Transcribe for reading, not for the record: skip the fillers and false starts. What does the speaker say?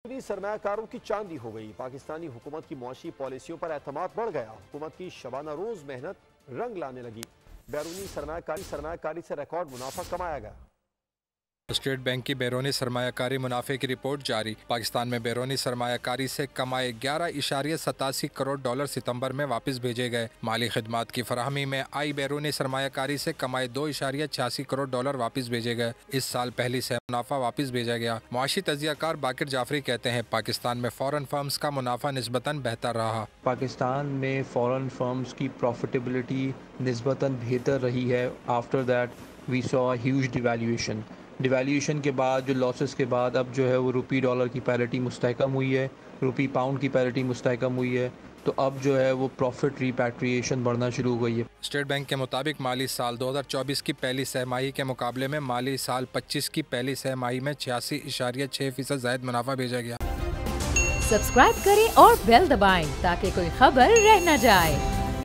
सरमायाकारों की चांदी हो गई। पाकिस्तानी हुकूमत की मुआशी पॉलिसियों पर एतमाद बढ़ गया। हुकूमत की शबाना रोज मेहनत रंग लाने लगी। बैरूनी सरमायाकारी से रिकॉर्ड मुनाफा कमाया गया। स्टेट बैंक की बैरूनी सरमायाकारी मुनाफे की रिपोर्ट जारी। पाकिस्तान में बैरूनी सरमायाकारी से कमाए 11.87 करोड़ डॉलर सितंबर में वापस भेजे गए। माली खिदमात की फराहमी में आई बैरूनी सरमायाकारी से कमाए 2.86 करोड़ डॉलर वापस भेजे गए। इस साल पहली से मुनाफा वापस भेजा गया। मुआशी तजियाकार बाकिर जाफरी कहते हैं, पाकिस्तान में फॉरेन फर्म्स का मुनाफा निस्बतन बेहतर रहा। पाकिस्तान में फॉरेन फर्म्स की प्रॉफिटेबिलिटी निस्बतन बेहतर रही है। After that we saw huge devaluation के बाद, जो लॉसेस के बाद, अब जो है वो रुपी डॉलर की पैरिटी मुस्तहकम हुई है, रुपी पाउंड की पैरिटी मुस्तहकम हुई है, तो अब जो है वो प्रॉफिट रिपैट्रिएशन बढ़ना शुरू हो गई है। स्टेट बैंक के मुताबिक माली साल 2024 की पहली सहमाही के मुकाबले में माली साल 25 की पहली सहमाही में 86.6% ज़ायद मुनाफा भेजा गया। सब्सक्राइब करें और बेल दबाएं ताकि कोई खबर रह न जाए।